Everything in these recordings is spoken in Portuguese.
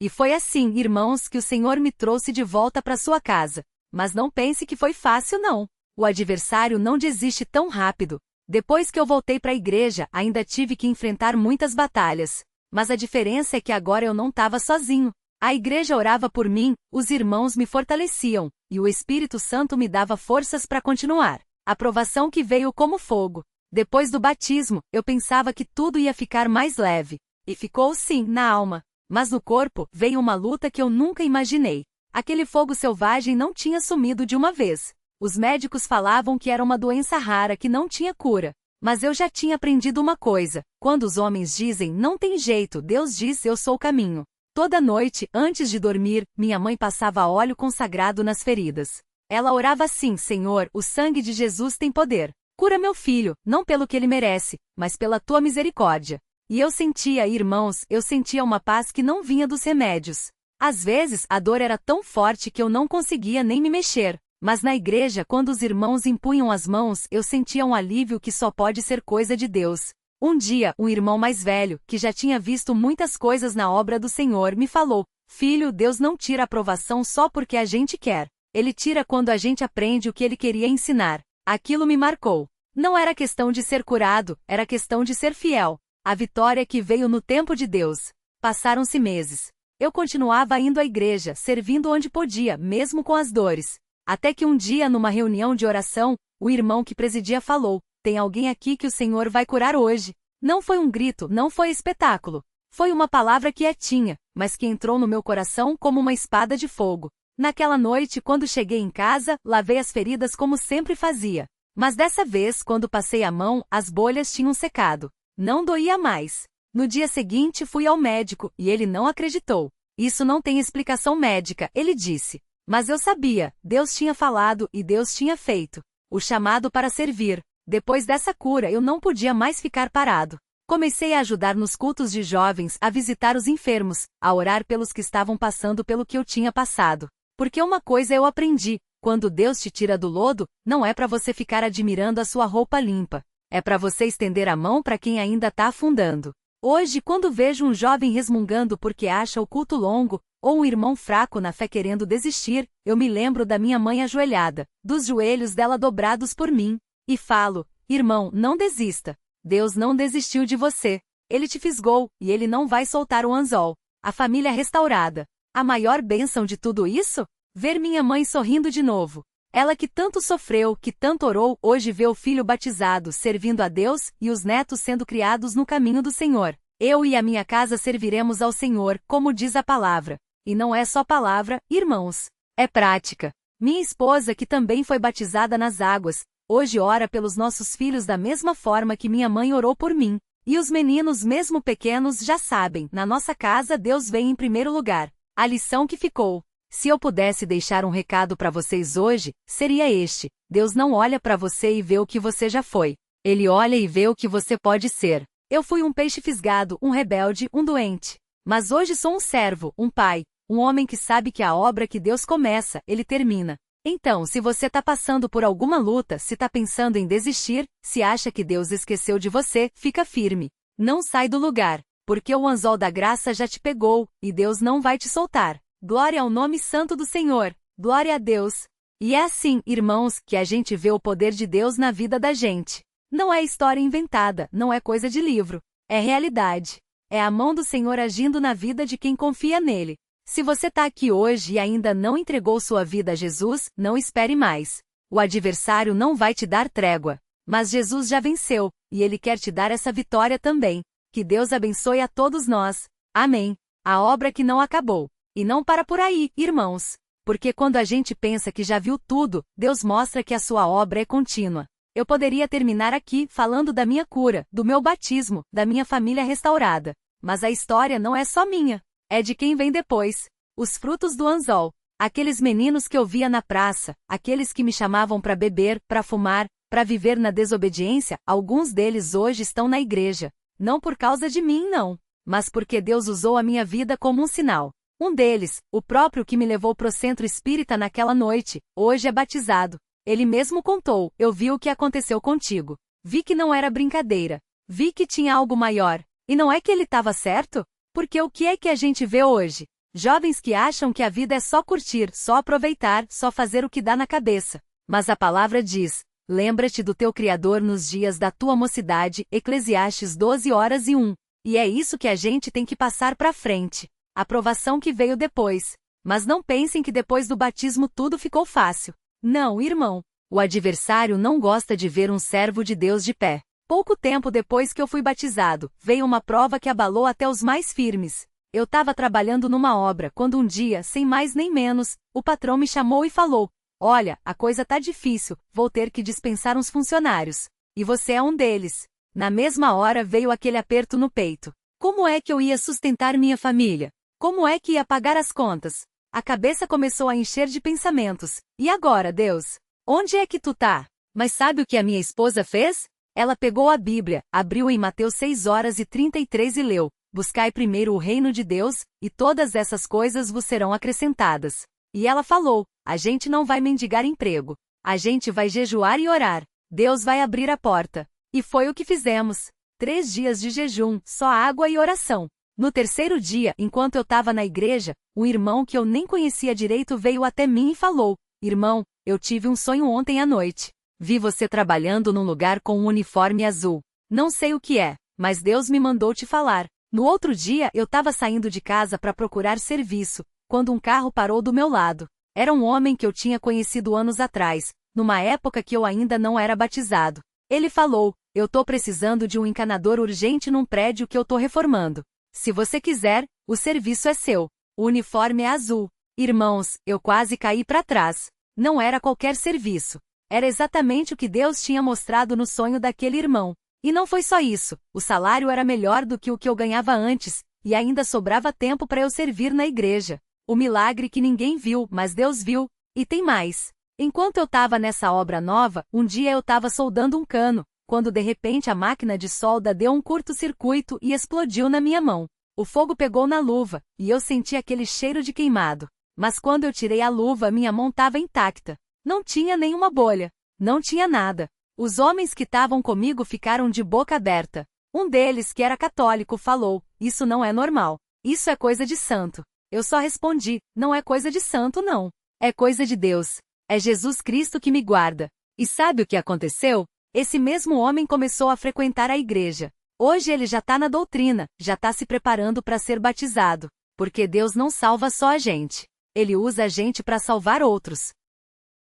E foi assim, irmãos, que o Senhor me trouxe de volta para sua casa. Mas não pense que foi fácil não. O adversário não desiste tão rápido. Depois que eu voltei para a igreja, ainda tive que enfrentar muitas batalhas. Mas a diferença é que agora eu não estava sozinho. A igreja orava por mim, os irmãos me fortaleciam, e o Espírito Santo me dava forças para continuar. A provação que veio como fogo. Depois do batismo, eu pensava que tudo ia ficar mais leve. E ficou sim, na alma. Mas no corpo, veio uma luta que eu nunca imaginei. Aquele fogo selvagem não tinha sumido de uma vez. Os médicos falavam que era uma doença rara que não tinha cura. Mas eu já tinha aprendido uma coisa. Quando os homens dizem não tem jeito, Deus diz eu sou o caminho. Toda noite, antes de dormir, minha mãe passava óleo consagrado nas feridas. Ela orava assim: Senhor, o sangue de Jesus tem poder. Cura meu filho, não pelo que ele merece, mas pela tua misericórdia. E eu sentia, irmãos, eu sentia uma paz que não vinha dos remédios. Às vezes, a dor era tão forte que eu não conseguia nem me mexer. Mas na igreja, quando os irmãos impunham as mãos, eu sentia um alívio que só pode ser coisa de Deus. Um dia, um irmão mais velho, que já tinha visto muitas coisas na obra do Senhor, me falou: Filho, Deus não tira a aprovação só porque a gente quer. Ele tira quando a gente aprende o que ele queria ensinar. Aquilo me marcou. Não era questão de ser curado, era questão de ser fiel. A vitória que veio no tempo de Deus. Passaram-se meses. Eu continuava indo à igreja, servindo onde podia, mesmo com as dores. Até que um dia, numa reunião de oração, o irmão que presidia falou: tem alguém aqui que o Senhor vai curar hoje. Não foi um grito, não foi espetáculo. Foi uma palavra quietinha, mas que entrou no meu coração como uma espada de fogo. Naquela noite, quando cheguei em casa, lavei as feridas como sempre fazia. Mas dessa vez, quando passei a mão, as bolhas tinham secado. Não doía mais. No dia seguinte, fui ao médico, e ele não acreditou. Isso não tem explicação médica, ele disse. Mas eu sabia, Deus tinha falado e Deus tinha feito. O chamado para servir. Depois dessa cura, eu não podia mais ficar parado. Comecei a ajudar nos cultos de jovens, a visitar os enfermos, a orar pelos que estavam passando pelo que eu tinha passado. Porque uma coisa eu aprendi: quando Deus te tira do lodo, não é para você ficar admirando a sua roupa limpa. É para você estender a mão para quem ainda está afundando. Hoje, quando vejo um jovem resmungando porque acha o culto longo, ou um irmão fraco na fé querendo desistir, eu me lembro da minha mãe ajoelhada, dos joelhos dela dobrados por mim, e falo: irmão, não desista. Deus não desistiu de você. Ele te fisgou, e ele não vai soltar o anzol. A família restaurada. A maior bênção de tudo isso? Ver minha mãe sorrindo de novo. Ela que tanto sofreu, que tanto orou, hoje vê o filho batizado, servindo a Deus, e os netos sendo criados no caminho do Senhor. Eu e a minha casa serviremos ao Senhor, como diz a palavra. E não é só palavra, irmãos. É prática. Minha esposa, que também foi batizada nas águas, hoje ora pelos nossos filhos da mesma forma que minha mãe orou por mim. E os meninos, mesmo pequenos, já sabem, na nossa casa Deus vem em primeiro lugar. A lição que ficou. Se eu pudesse deixar um recado para vocês hoje, seria este: Deus não olha para você e vê o que você já foi. Ele olha e vê o que você pode ser. Eu fui um peixe fisgado, um rebelde, um doente. Mas hoje sou um servo, um pai, um homem que sabe que a obra que Deus começa, Ele termina. Então, se você está passando por alguma luta, se está pensando em desistir, se acha que Deus esqueceu de você, fica firme. Não sai do lugar, porque o anzol da graça já te pegou, e Deus não vai te soltar. Glória ao nome santo do Senhor. Glória a Deus. E é assim, irmãos, que a gente vê o poder de Deus na vida da gente. Não é história inventada, não é coisa de livro. É realidade. É a mão do Senhor agindo na vida de quem confia nele. Se você está aqui hoje e ainda não entregou sua vida a Jesus, não espere mais. O adversário não vai te dar trégua. Mas Jesus já venceu, e Ele quer te dar essa vitória também. Que Deus abençoe a todos nós. Amém. A obra que não acabou. E não para por aí, irmãos. Porque quando a gente pensa que já viu tudo, Deus mostra que a sua obra é contínua. Eu poderia terminar aqui falando da minha cura, do meu batismo, da minha família restaurada. Mas a história não é só minha. É de quem vem depois. Os frutos do anzol. Aqueles meninos que eu via na praça, aqueles que me chamavam para beber, para fumar, para viver na desobediência, alguns deles hoje estão na igreja. Não por causa de mim, não. Mas porque Deus usou a minha vida como um sinal. Um deles, o próprio que me levou pro centro espírita naquela noite, hoje é batizado. Ele mesmo contou: eu vi o que aconteceu contigo. Vi que não era brincadeira. Vi que tinha algo maior. E não é que ele estava certo? Porque o que é que a gente vê hoje? Jovens que acham que a vida é só curtir, só aproveitar, só fazer o que dá na cabeça. Mas a palavra diz: lembra-te do teu Criador nos dias da tua mocidade, Eclesiastes 12:1. E é isso que a gente tem que passar pra frente. A provação que veio depois. Mas não pensem que depois do batismo tudo ficou fácil. Não, irmão. O adversário não gosta de ver um servo de Deus de pé. Pouco tempo depois que eu fui batizado, veio uma prova que abalou até os mais firmes. Eu estava trabalhando numa obra quando um dia, sem mais nem menos, o patrão me chamou e falou: olha, a coisa tá difícil, vou ter que dispensar uns funcionários. E você é um deles. Na mesma hora veio aquele aperto no peito. Como é que eu ia sustentar minha família? Como é que ia pagar as contas? A cabeça começou a encher de pensamentos. E agora, Deus? Onde é que tu tá? Mas sabe o que a minha esposa fez? Ela pegou a Bíblia, abriu em Mateus 6:33 e leu: buscai primeiro o reino de Deus, e todas essas coisas vos serão acrescentadas. E ela falou: a gente não vai mendigar emprego. A gente vai jejuar e orar. Deus vai abrir a porta. E foi o que fizemos. 3 dias de jejum, só água e oração. No terceiro dia, enquanto eu estava na igreja, um irmão que eu nem conhecia direito veio até mim e falou: irmão, eu tive um sonho ontem à noite. Vi você trabalhando num lugar com um uniforme azul. Não sei o que é, mas Deus me mandou te falar. No outro dia eu estava saindo de casa para procurar serviço, quando um carro parou do meu lado. Era um homem que eu tinha conhecido anos atrás, numa época que eu ainda não era batizado. Ele falou: eu tô precisando de um encanador urgente num prédio que eu tô reformando. Se você quiser, o serviço é seu. O uniforme é azul. Irmãos, eu quase caí para trás. Não era qualquer serviço. Era exatamente o que Deus tinha mostrado no sonho daquele irmão. E não foi só isso, o salário era melhor do que o que eu ganhava antes, e ainda sobrava tempo para eu servir na igreja. O milagre que ninguém viu, mas Deus viu. E tem mais. Enquanto eu estava nessa obra nova, um dia eu estava soldando um cano, quando de repente a máquina de solda deu um curto-circuito e explodiu na minha mão. O fogo pegou na luva, e eu senti aquele cheiro de queimado. Mas quando eu tirei a luva, minha mão estava intacta. Não tinha nenhuma bolha. Não tinha nada. Os homens que estavam comigo ficaram de boca aberta. Um deles, que era católico, falou: isso não é normal. Isso é coisa de santo. Eu só respondi: não é coisa de santo não. É coisa de Deus. É Jesus Cristo que me guarda. E sabe o que aconteceu? Esse mesmo homem começou a frequentar a igreja. Hoje ele já está na doutrina, já está se preparando para ser batizado. Porque Deus não salva só a gente. Ele usa a gente para salvar outros.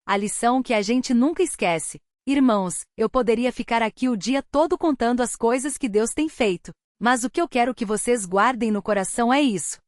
A lição que a gente nunca esquece. Irmãos, eu poderia ficar aqui o dia todo contando as coisas que Deus tem feito. Mas o que eu quero que vocês guardem no coração é isso.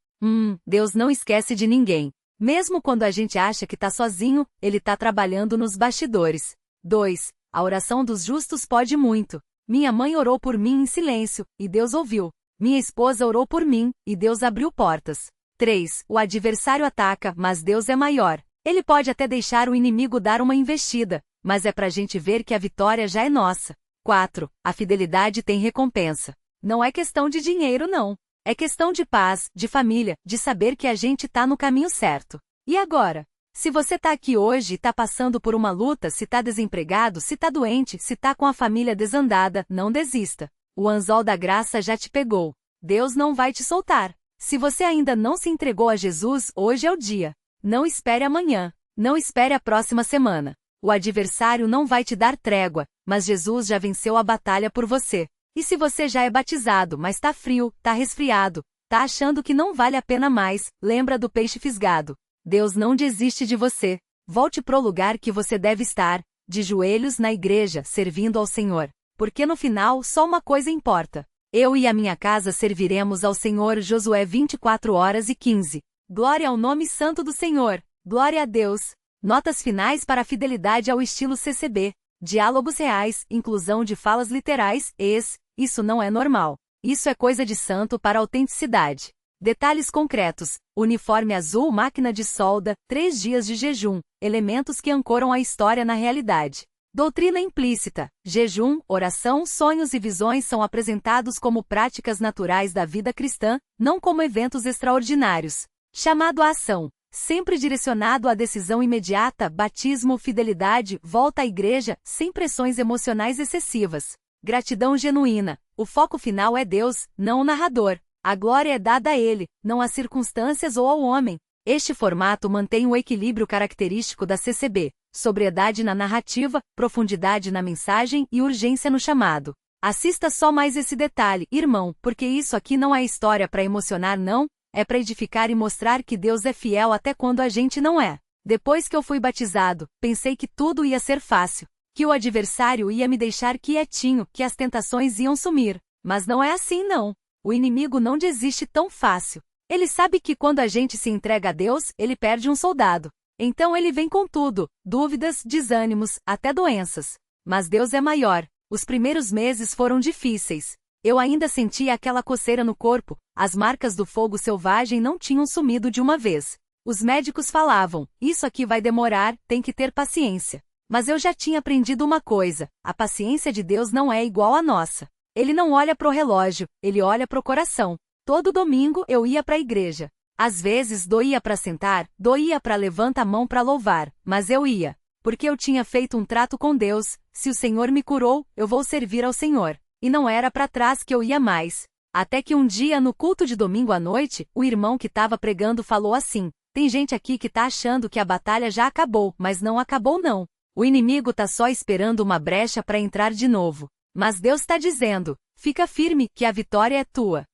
Deus não esquece de ninguém. Mesmo quando a gente acha que está sozinho, Ele está trabalhando nos bastidores. 2. A oração dos justos pode muito. Minha mãe orou por mim em silêncio, e Deus ouviu. Minha esposa orou por mim, e Deus abriu portas. 3. O adversário ataca, mas Deus é maior. Ele pode até deixar o inimigo dar uma investida, mas é pra gente ver que a vitória já é nossa. 4. A fidelidade tem recompensa. Não é questão de dinheiro não. É questão de paz, de família, de saber que a gente tá no caminho certo. E agora? Se você tá aqui hoje e tá passando por uma luta, se tá desempregado, se tá doente, se tá com a família desandada, não desista. O anzol da graça já te pegou. Deus não vai te soltar. Se você ainda não se entregou a Jesus, hoje é o dia. Não espere amanhã. Não espere a próxima semana. O adversário não vai te dar trégua, mas Jesus já venceu a batalha por você. E se você já é batizado, mas tá frio, tá resfriado, tá achando que não vale a pena mais, lembra do peixe fisgado. Deus não desiste de você. Volte pro lugar que você deve estar, de joelhos na igreja, servindo ao Senhor. Porque no final, só uma coisa importa. Eu e a minha casa serviremos ao Senhor. Josué 24:15. Glória ao nome santo do Senhor. Glória a Deus. Notas finais para a fidelidade ao estilo CCB. Diálogos reais, inclusão de falas literais, isso não é normal. Isso é coisa de santo para autenticidade. Detalhes concretos. Uniforme azul, máquina de solda, 3 dias de jejum. Elementos que ancoram a história na realidade. Doutrina implícita. Jejum, oração, sonhos e visões são apresentados como práticas naturais da vida cristã, não como eventos extraordinários. Chamado à ação. Sempre direcionado à decisão imediata, batismo, fidelidade, volta à igreja, sem pressões emocionais excessivas. Gratidão genuína. O foco final é Deus, não o narrador. A glória é dada a Ele, não às circunstâncias ou ao homem. Este formato mantém o equilíbrio característico da CCB, sobriedade na narrativa, profundidade na mensagem e urgência no chamado. Assista só mais esse detalhe, irmão, porque isso aqui não é história para emocionar não, é para edificar e mostrar que Deus é fiel até quando a gente não é. Depois que eu fui batizado, pensei que tudo ia ser fácil, que o adversário ia me deixar quietinho, que as tentações iam sumir. Mas não é assim não. O inimigo não desiste tão fácil. Ele sabe que quando a gente se entrega a Deus, ele perde um soldado. Então ele vem com tudo, dúvidas, desânimos, até doenças. Mas Deus é maior. Os primeiros meses foram difíceis. Eu ainda sentia aquela coceira no corpo, as marcas do fogo selvagem não tinham sumido de uma vez. Os médicos falavam, isso aqui vai demorar, tem que ter paciência. Mas eu já tinha aprendido uma coisa, a paciência de Deus não é igual à nossa. Ele não olha pro relógio, ele olha pro coração. Todo domingo eu ia para a igreja. Às vezes doía para sentar, doía para levantar a mão para louvar, mas eu ia. Porque eu tinha feito um trato com Deus, se o Senhor me curou, eu vou servir ao Senhor. E não era para trás que eu ia mais. Até que um dia no culto de domingo à noite, o irmão que estava pregando falou assim, tem gente aqui que tá achando que a batalha já acabou, mas não acabou não. O inimigo tá só esperando uma brecha para entrar de novo. Mas Deus está dizendo, fica firme, que a vitória é tua.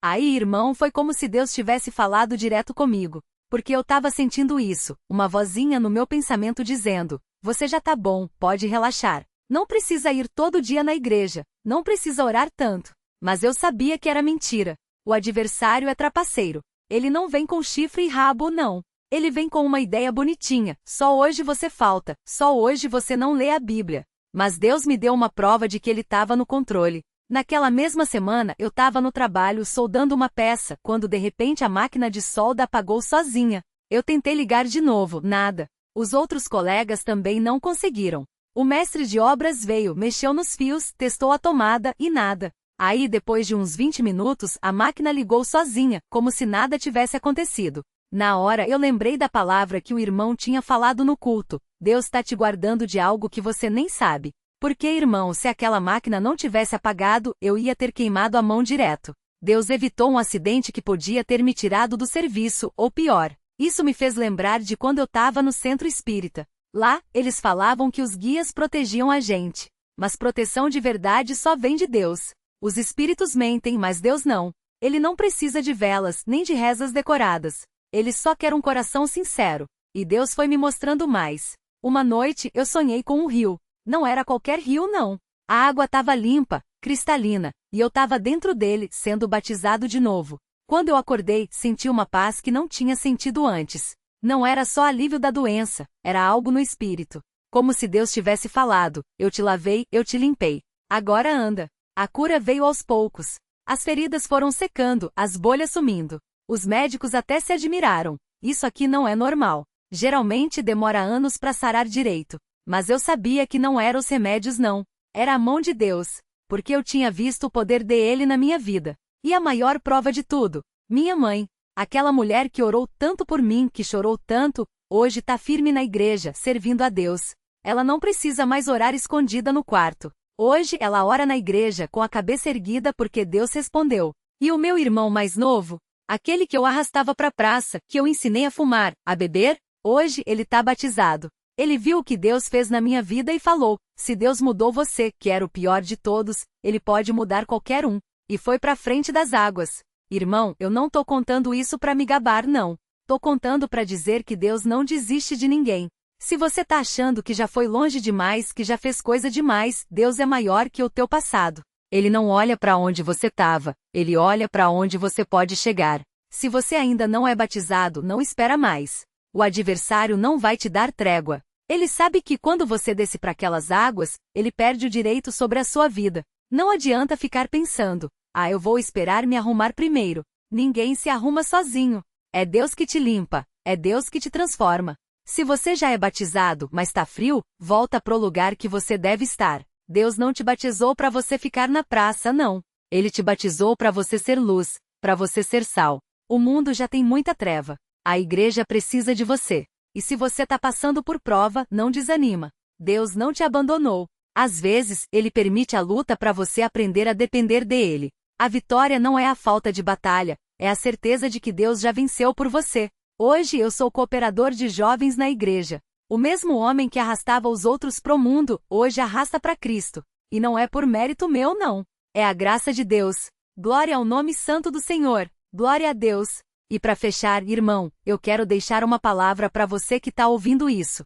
Aí, irmão, foi como se Deus tivesse falado direto comigo. Porque eu estava sentindo isso, uma vozinha no meu pensamento dizendo, você já tá bom, pode relaxar. Não precisa ir todo dia na igreja, não precisa orar tanto. Mas eu sabia que era mentira. O adversário é trapaceiro. Ele não vem com chifre e rabo, não. Ele vem com uma ideia bonitinha, só hoje você falta, só hoje você não lê a Bíblia. Mas Deus me deu uma prova de que ele estava no controle. Naquela mesma semana eu estava no trabalho soldando uma peça, quando de repente a máquina de solda apagou sozinha. Eu tentei ligar de novo, nada. Os outros colegas também não conseguiram. O mestre de obras veio, mexeu nos fios, testou a tomada e nada. Aí depois de uns 20 minutos a máquina ligou sozinha, como se nada tivesse acontecido. Na hora eu lembrei da palavra que o irmão tinha falado no culto. Deus está te guardando de algo que você nem sabe. Porque, irmão, se aquela máquina não tivesse apagado, eu ia ter queimado a mão direto. Deus evitou um acidente que podia ter me tirado do serviço, ou pior. Isso me fez lembrar de quando eu estava no centro espírita. Lá, eles falavam que os guias protegiam a gente. Mas proteção de verdade só vem de Deus. Os espíritos mentem, mas Deus não. Ele não precisa de velas, nem de rezas decoradas. Ele só quer um coração sincero. E Deus foi me mostrando mais. Uma noite, eu sonhei com um rio. Não era qualquer rio não. A água estava limpa, cristalina, e eu estava dentro dele, sendo batizado de novo. Quando eu acordei, senti uma paz que não tinha sentido antes. Não era só alívio da doença, era algo no espírito. Como se Deus tivesse falado, eu te lavei, eu te limpei. Agora anda. A cura veio aos poucos. As feridas foram secando, as bolhas sumindo. Os médicos até se admiraram. Isso aqui não é normal. Geralmente demora anos para sarar direito. Mas eu sabia que não eram os remédios não. Era a mão de Deus. Porque eu tinha visto o poder dele na minha vida. E a maior prova de tudo, minha mãe. Aquela mulher que orou tanto por mim, que chorou tanto, hoje está firme na igreja, servindo a Deus. Ela não precisa mais orar escondida no quarto. Hoje ela ora na igreja com a cabeça erguida porque Deus respondeu. E o meu irmão mais novo, aquele que eu arrastava para a praça, que eu ensinei a fumar, a beber, hoje ele está batizado. Ele viu o que Deus fez na minha vida e falou, se Deus mudou você, que era o pior de todos, ele pode mudar qualquer um. E foi para frente das águas. Irmão, eu não tô contando isso para me gabar não. Tô contando para dizer que Deus não desiste de ninguém. Se você tá achando que já foi longe demais, que já fez coisa demais, Deus é maior que o teu passado. Ele não olha para onde você tava, ele olha para onde você pode chegar. Se você ainda não é batizado, não espera mais. O adversário não vai te dar trégua. Ele sabe que quando você desce para aquelas águas, ele perde o direito sobre a sua vida. Não adianta ficar pensando, eu vou esperar me arrumar primeiro. Ninguém se arruma sozinho. É Deus que te limpa, é Deus que te transforma. Se você já é batizado, mas está frio, volta pro lugar que você deve estar. Deus não te batizou para você ficar na praça, não. Ele te batizou para você ser luz, para você ser sal. O mundo já tem muita treva. A igreja precisa de você. E se você está passando por prova, não desanima. Deus não te abandonou. Às vezes, Ele permite a luta para você aprender a depender dele. A vitória não é a falta de batalha, é a certeza de que Deus já venceu por você. Hoje eu sou cooperador de jovens na igreja. O mesmo homem que arrastava os outros pro mundo, hoje arrasta para Cristo. E não é por mérito meu não. É a graça de Deus. Glória ao nome santo do Senhor. Glória a Deus. E para fechar, irmão, eu quero deixar uma palavra para você que está ouvindo isso.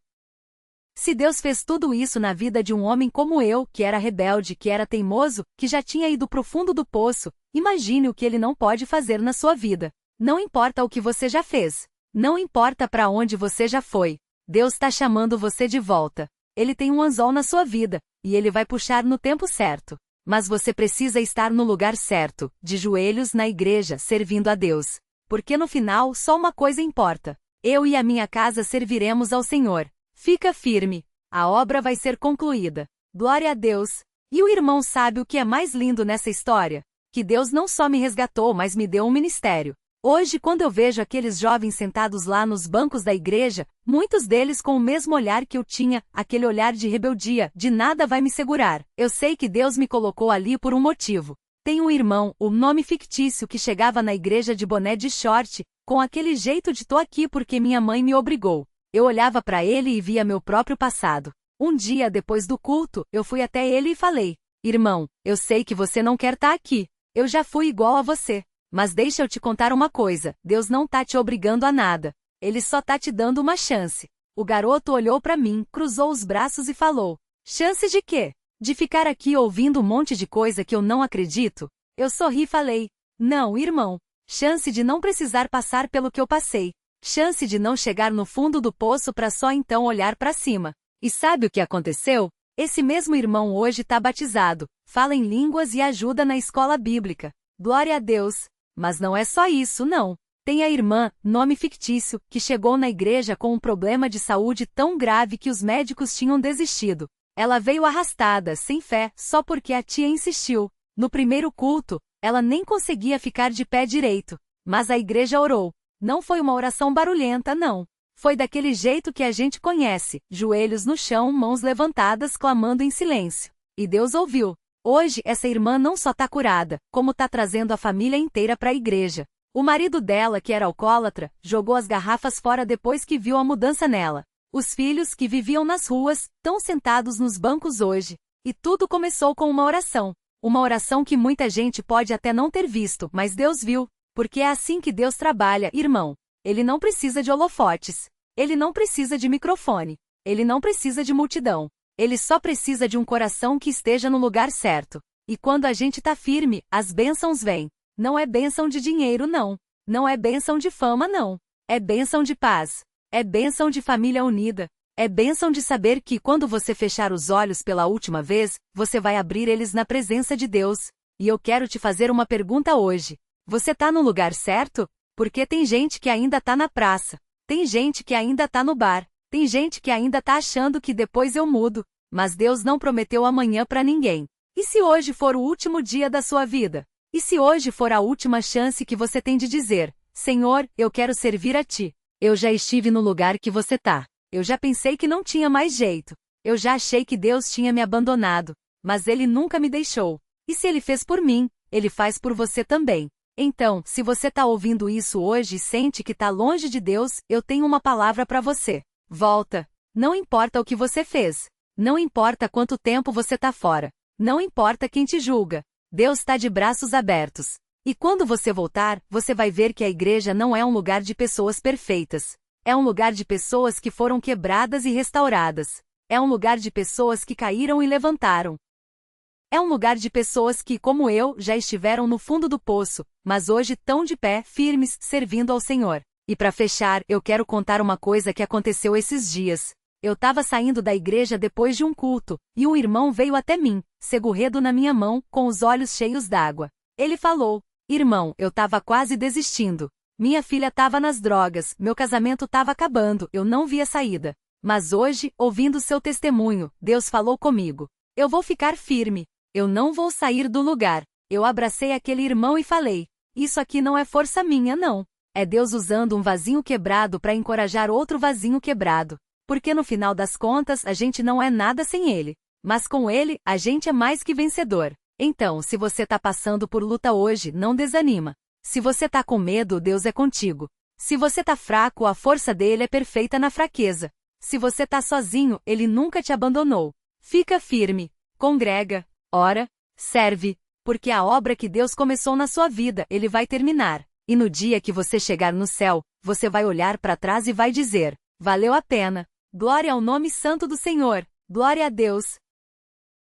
Se Deus fez tudo isso na vida de um homem como eu, que era rebelde, que era teimoso, que já tinha ido pro fundo do poço, imagine o que Ele não pode fazer na sua vida. Não importa o que você já fez. Não importa para onde você já foi. Deus está chamando você de volta. Ele tem um anzol na sua vida, e Ele vai puxar no tempo certo. Mas você precisa estar no lugar certo, de joelhos na igreja, servindo a Deus. Porque no final, só uma coisa importa. Eu e a minha casa serviremos ao Senhor. Fica firme. A obra vai ser concluída. Glória a Deus. E o irmão sabe o que é mais lindo nessa história? Que Deus não só me resgatou, mas me deu um ministério. Hoje, quando eu vejo aqueles jovens sentados lá nos bancos da igreja, muitos deles com o mesmo olhar que eu tinha, aquele olhar de rebeldia, de nada vai me segurar. Eu sei que Deus me colocou ali por um motivo. Tem um irmão, o nome fictício, que chegava na igreja de boné de short, com aquele jeito de tô aqui porque minha mãe me obrigou. Eu olhava para ele e via meu próprio passado. Um dia depois do culto, eu fui até ele e falei: irmão, eu sei que você não quer estar aqui. Eu já fui igual a você. Mas deixa eu te contar uma coisa, Deus não tá te obrigando a nada. Ele só tá te dando uma chance. O garoto olhou para mim, cruzou os braços e falou: chance de quê? De ficar aqui ouvindo um monte de coisa que eu não acredito? Eu sorri e falei: não, irmão. Chance de não precisar passar pelo que eu passei. Chance de não chegar no fundo do poço para só então olhar para cima. E sabe o que aconteceu? Esse mesmo irmão hoje tá batizado, fala em línguas e ajuda na escola bíblica. Glória a Deus. Mas não é só isso, não. Tem a irmã, nome fictício, que chegou na igreja com um problema de saúde tão grave que os médicos tinham desistido. Ela veio arrastada, sem fé, só porque a tia insistiu. No primeiro culto, ela nem conseguia ficar de pé direito. Mas a igreja orou. Não foi uma oração barulhenta, não. Foi daquele jeito que a gente conhece, joelhos no chão, mãos levantadas, clamando em silêncio. E Deus ouviu. Hoje, essa irmã não só tá curada, como tá trazendo a família inteira para a igreja. O marido dela, que era alcoólatra, jogou as garrafas fora depois que viu a mudança nela. Os filhos, que viviam nas ruas, estão sentados nos bancos hoje. E tudo começou com uma oração. Uma oração que muita gente pode até não ter visto, mas Deus viu. Porque é assim que Deus trabalha, irmão. Ele não precisa de holofotes. Ele não precisa de microfone. Ele não precisa de multidão. Ele só precisa de um coração que esteja no lugar certo. E quando a gente tá firme, as bênçãos vêm. Não é bênção de dinheiro, não. Não é bênção de fama, não. É bênção de paz. É bênção de família unida. É bênção de saber que quando você fechar os olhos pela última vez, você vai abrir eles na presença de Deus. E eu quero te fazer uma pergunta hoje. Você tá no lugar certo? Porque tem gente que ainda tá na praça. Tem gente que ainda tá no bar. Tem gente que ainda tá achando que depois eu mudo. Mas Deus não prometeu amanhã para ninguém. E se hoje for o último dia da sua vida? E se hoje for a última chance que você tem de dizer: Senhor, eu quero servir a Ti. Eu já estive no lugar que você tá. Eu já pensei que não tinha mais jeito. Eu já achei que Deus tinha me abandonado. Mas Ele nunca me deixou. E se Ele fez por mim, Ele faz por você também. Então, se você tá ouvindo isso hoje e sente que tá longe de Deus, eu tenho uma palavra para você. Volta. Não importa o que você fez. Não importa quanto tempo você tá fora. Não importa quem te julga. Deus está de braços abertos. E quando você voltar, você vai ver que a igreja não é um lugar de pessoas perfeitas. É um lugar de pessoas que foram quebradas e restauradas. É um lugar de pessoas que caíram e levantaram. É um lugar de pessoas que, como eu, já estiveram no fundo do poço, mas hoje estão de pé, firmes, servindo ao Senhor. E para fechar, eu quero contar uma coisa que aconteceu esses dias. Eu estava saindo da igreja depois de um culto, e um irmão veio até mim, segurredo na minha mão, com os olhos cheios d'água. Ele falou: irmão, eu estava quase desistindo. Minha filha estava nas drogas, meu casamento estava acabando, eu não via saída. Mas hoje, ouvindo seu testemunho, Deus falou comigo. Eu vou ficar firme. Eu não vou sair do lugar. Eu abracei aquele irmão e falei: isso aqui não é força minha, não. É Deus usando um vasinho quebrado para encorajar outro vasinho quebrado. Porque no final das contas, a gente não é nada sem Ele. Mas com Ele, a gente é mais que vencedor. Então, se você tá passando por luta hoje, não desanima. Se você tá com medo, Deus é contigo. Se você tá fraco, a força dele é perfeita na fraqueza. Se você tá sozinho, ele nunca te abandonou. Fica firme, congrega, ora, serve, porque a obra que Deus começou na sua vida, ele vai terminar. E no dia que você chegar no céu, você vai olhar para trás e vai dizer: valeu a pena. Glória ao nome santo do Senhor. Glória a Deus.